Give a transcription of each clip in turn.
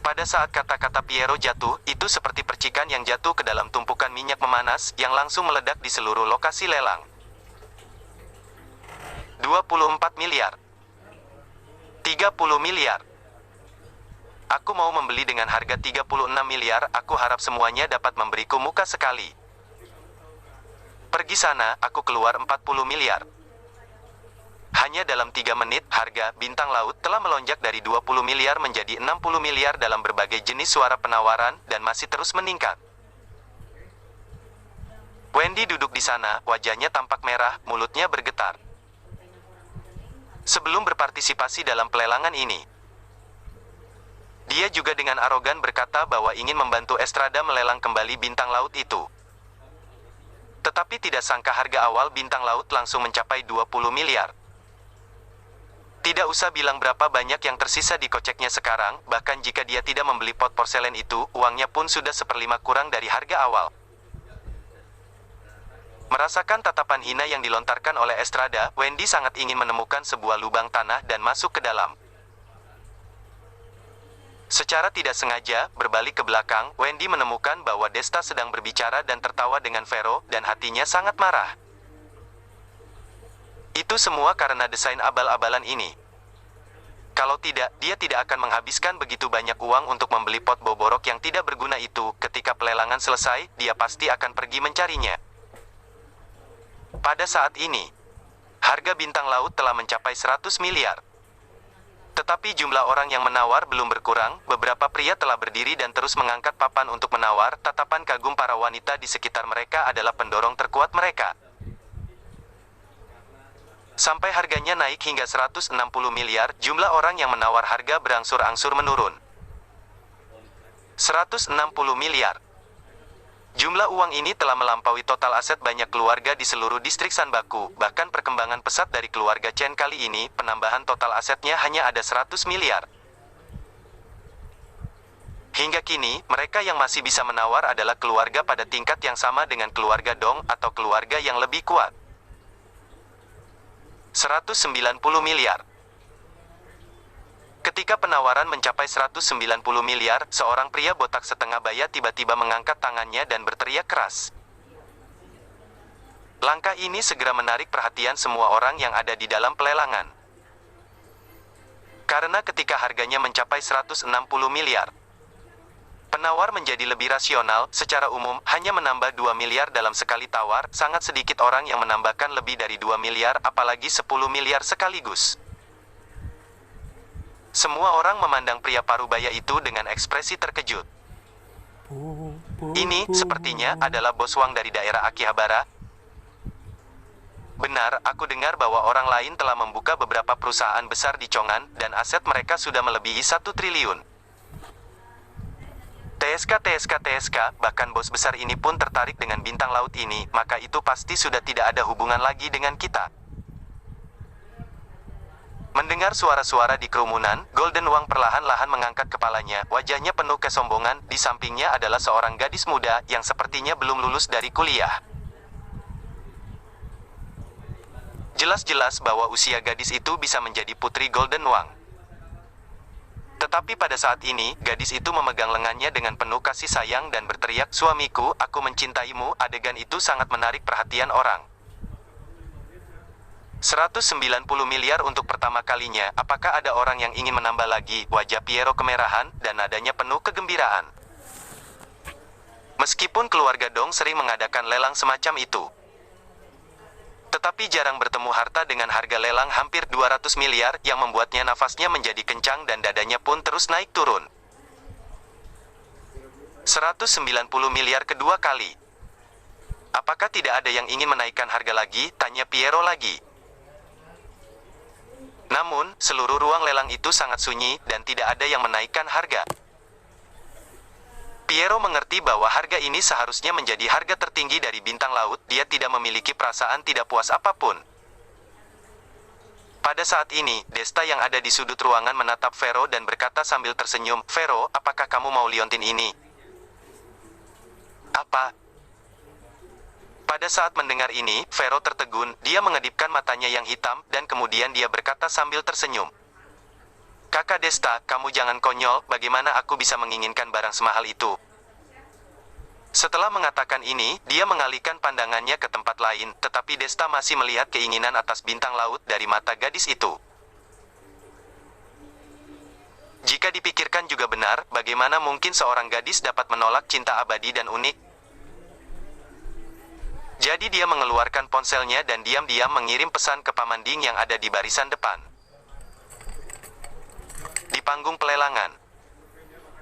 Pada saat kata-kata Piero jatuh, itu seperti percikan yang jatuh ke dalam tumpukan minyak memanas, yang langsung meledak di seluruh lokasi lelang. 24 miliar. 30 miliar. Aku mau membeli dengan harga 36 miliar, aku harap semuanya dapat memberiku muka sekali. Pergi sana, aku keluar 40 miliar. Hanya dalam 3 menit, harga bintang laut telah melonjak dari 20 miliar menjadi 60 miliar dalam berbagai jenis suara penawaran, dan masih terus meningkat. Wendy duduk di sana, wajahnya tampak merah, mulutnya bergetar. Sebelum berpartisipasi dalam pelelangan ini, dia juga dengan arogan berkata bahwa ingin membantu Estrada melelang kembali bintang laut itu. Tetapi tidak sangka harga awal bintang laut langsung mencapai 20 miliar. Tidak usah bilang berapa banyak yang tersisa di koceknya sekarang, bahkan jika dia tidak membeli pot porselen itu, uangnya pun sudah 1/5 kurang dari harga awal. Merasakan tatapan hina yang dilontarkan oleh Estrada, Wendy sangat ingin menemukan sebuah lubang tanah dan masuk ke dalam. Secara tidak sengaja, berbalik ke belakang, Wendy menemukan bahwa Desta sedang berbicara dan tertawa dengan Vero, dan hatinya sangat marah. Itu semua karena desain abal-abalan ini. Kalau tidak, dia tidak akan menghabiskan begitu banyak uang untuk membeli pot boborok yang tidak berguna itu. Ketika pelelangan selesai, dia pasti akan pergi mencarinya. Pada saat ini, harga bintang laut telah mencapai 100 miliar. Tetapi jumlah orang yang menawar belum berkurang, beberapa pria telah berdiri dan terus mengangkat papan untuk menawar. Tatapan kagum para wanita di sekitar mereka adalah pendorong terkuat mereka. Sampai harganya naik hingga 160 miliar, jumlah orang yang menawar harga berangsur-angsur menurun. 160 miliar. Jumlah uang ini telah melampaui total aset banyak keluarga di seluruh distrik Sanbaku. Bahkan perkembangan pesat dari keluarga Chen kali ini, penambahan total asetnya hanya ada 100 miliar. Hingga kini, mereka yang masih bisa menawar adalah keluarga pada tingkat yang sama dengan keluarga Dong atau keluarga yang lebih kuat. 190 miliar. Ketika penawaran mencapai 190 miliar, seorang pria botak setengah baya tiba-tiba mengangkat tangannya dan berteriak keras. Langkah ini segera menarik perhatian semua orang yang ada di dalam pelelangan. Karena ketika harganya mencapai 160 miliar, penawar menjadi lebih rasional. Secara umum, hanya menambah 2 miliar dalam sekali tawar. Sangat sedikit orang yang menambahkan lebih dari 2 miliar, apalagi 10 miliar sekaligus. Semua orang memandang pria parubaya itu dengan ekspresi terkejut. Ini, sepertinya, adalah bos Wang dari daerah Akihabara. Benar, aku dengar bahwa orang lain telah membuka beberapa perusahaan besar di Chong'an, dan aset mereka sudah melebihi 1 triliun. TSK, bahkan bos besar ini pun tertarik dengan bintang laut ini, maka itu pasti sudah tidak ada hubungan lagi dengan kita. Mendengar suara-suara di kerumunan, Golden Wang perlahan-lahan mengangkat kepalanya, wajahnya penuh kesombongan. Di sampingnya adalah seorang gadis muda, yang sepertinya belum lulus dari kuliah. Jelas-jelas bahwa usia gadis itu bisa menjadi putri Golden Wang. Tetapi pada saat ini, gadis itu memegang lengannya dengan penuh kasih sayang dan berteriak, "Suamiku, aku mencintaimu." Adegan itu sangat menarik perhatian orang. 190 miliar untuk pertama kalinya. Apakah ada orang yang ingin menambah lagi? Wajah Piero kemerahan, dan nadanya penuh kegembiraan. Meskipun keluarga Dong sering mengadakan lelang semacam itu, tetapi jarang bertemu harta dengan harga lelang hampir 200 miliar, yang membuatnya nafasnya menjadi kencang dan dadanya pun terus naik turun. 190 miliar kedua kali. Apakah tidak ada yang ingin menaikkan harga lagi? Tanya Piero lagi. Namun, seluruh ruang lelang itu sangat sunyi, dan tidak ada yang menaikkan harga. Piero mengerti bahwa harga ini seharusnya menjadi harga tertinggi dari bintang laut. Dia tidak memiliki perasaan tidak puas apapun. Pada saat ini, Desta yang ada di sudut ruangan menatap Vero dan berkata sambil tersenyum, "Vero, apakah kamu mau liontin ini?" "Apa?" Pada saat mendengar ini, Vero tertegun. Dia mengedipkan matanya yang hitam, dan kemudian dia berkata sambil tersenyum, Kakak Desta, kamu jangan konyol, bagaimana aku bisa menginginkan barang semahal itu? Setelah mengatakan ini, dia mengalihkan pandangannya ke tempat lain, tetapi Desta masih melihat keinginan atas bintang laut dari mata gadis itu. Jika dipikirkan juga benar, bagaimana mungkin seorang gadis dapat menolak cinta abadi dan unik? Jadi dia mengeluarkan ponselnya dan diam-diam mengirim pesan ke Pamanding yang ada di barisan depan. Di panggung pelelangan,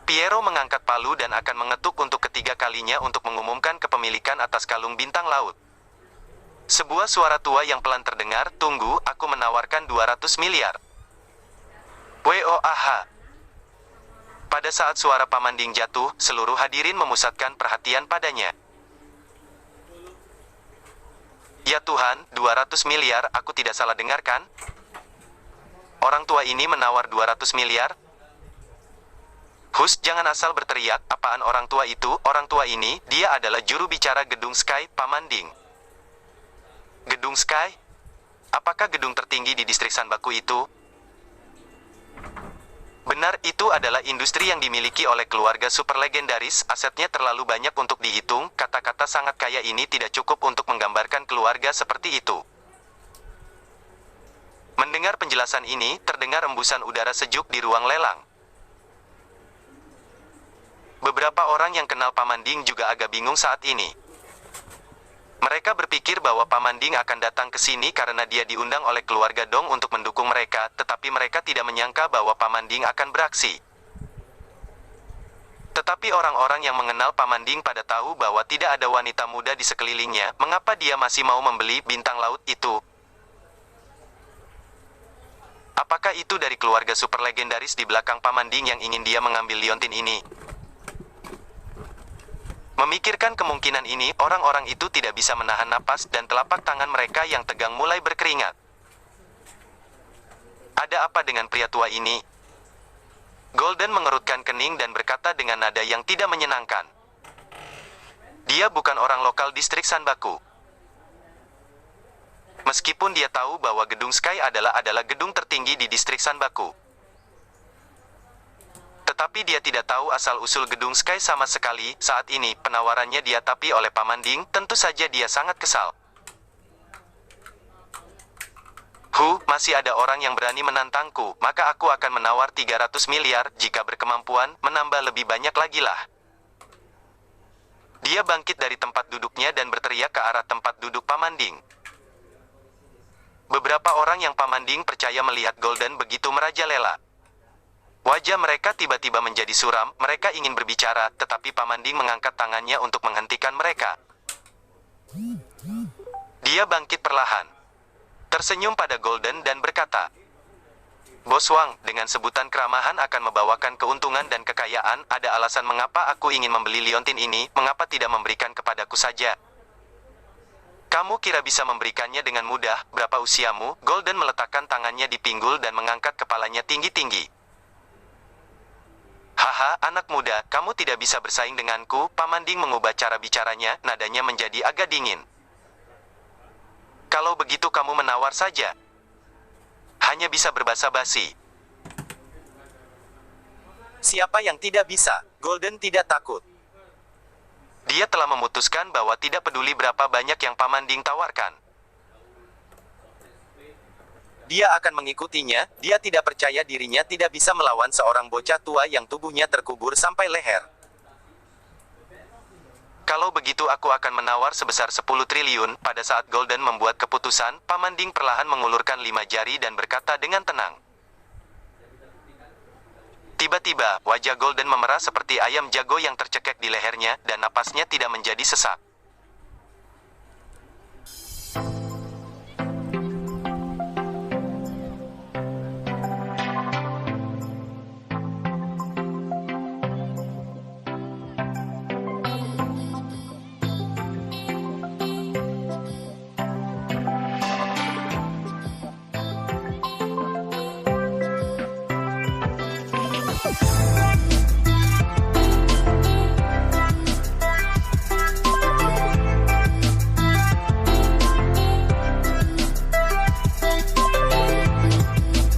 Piero mengangkat palu dan akan mengetuk untuk ketiga kalinya untuk mengumumkan kepemilikan atas kalung bintang laut. Sebuah suara tua yang pelan terdengar, "Tunggu, aku menawarkan 200 miliar. WOAH. Pada saat suara Pamanding jatuh, seluruh hadirin memusatkan perhatian padanya. Ya Tuhan, 200 miliar, aku tidak salah dengarkan? Orang tua ini menawar 200 miliar? Hus, jangan asal berteriak, apaan orang tua itu? Orang tua ini, dia adalah juru bicara Gedung Sky, Pamanding. Gedung Sky? Apakah gedung tertinggi di distrik Sanbaku itu? Benar, itu adalah industri yang dimiliki oleh keluarga super legendaris, asetnya terlalu banyak untuk dihitung, kata-kata sangat kaya ini tidak cukup untuk menggambarkan keluarga seperti itu. Mendengar penjelasan ini, terdengar embusan udara sejuk di ruang lelang. Beberapa orang yang kenal Pamanding juga agak bingung saat ini. Mereka berpikir bahwa Pamanding akan datang ke sini karena dia diundang oleh keluarga Dong untuk mendukung mereka, tetapi mereka tidak menyangka bahwa Pamanding akan beraksi. Tetapi orang-orang yang mengenal Pamanding pada tahu bahwa tidak ada wanita muda di sekelilingnya, mengapa dia masih mau membeli bintang laut itu? Apakah itu dari keluarga super legendaris di belakang Pamanding yang ingin dia mengambil liontin ini? Memikirkan kemungkinan ini, orang-orang itu tidak bisa menahan napas dan telapak tangan mereka yang tegang mulai berkeringat. Ada apa dengan pria tua ini? Golden mengerutkan kening dan berkata dengan nada yang tidak menyenangkan. Dia bukan orang lokal distrik Sanbaku. Meskipun dia tahu bahwa Gedung Sky adalah gedung tertinggi di distrik Sanbaku. Tetapi dia tidak tahu asal-usul Gedung Sky sama sekali. Saat ini, penawarannya diatapi oleh Pamanding, tentu saja dia sangat kesal. Masih ada orang yang berani menantangku, maka aku akan menawar 300 miliar, jika berkemampuan, menambah lebih banyak lagi lah. Dia bangkit dari tempat duduknya dan berteriak ke arah tempat duduk Pamanding. Beberapa orang yang Pamanding percaya melihat Golden begitu merajalela. Wajah mereka tiba-tiba menjadi suram, mereka ingin berbicara, tetapi Pamanding mengangkat tangannya untuk menghentikan mereka. Dia bangkit perlahan, tersenyum pada Golden dan berkata, "Bos Wang, dengan sebutan keramahan akan membawakan keuntungan dan kekayaan, ada alasan mengapa aku ingin membeli liontin ini, mengapa tidak memberikan kepadaku saja? Kamu kira bisa memberikannya dengan mudah? Berapa usiamu?" Golden meletakkan tangannya di pinggul dan mengangkat kepalanya tinggi-tinggi. "Haha, anak muda, kamu tidak bisa bersaing denganku." Pamanding mengubah cara bicaranya, nadanya menjadi agak dingin. "Kalau begitu kamu menawar saja. Hanya bisa berbasa-basi." Siapa yang tidak bisa? Golden tidak takut. Dia telah memutuskan bahwa tidak peduli berapa banyak yang Pamanding tawarkan. Dia akan mengikutinya, dia tidak percaya dirinya tidak bisa melawan seorang bocah tua yang tubuhnya terkubur sampai leher. "Kalau begitu aku akan menawar sebesar 10 triliun, pada saat Golden membuat keputusan, Pamanding perlahan mengulurkan 5 jari dan berkata dengan tenang. Tiba-tiba, wajah Golden memerah seperti ayam jago yang tercekek di lehernya, dan napasnya tidak menjadi sesak.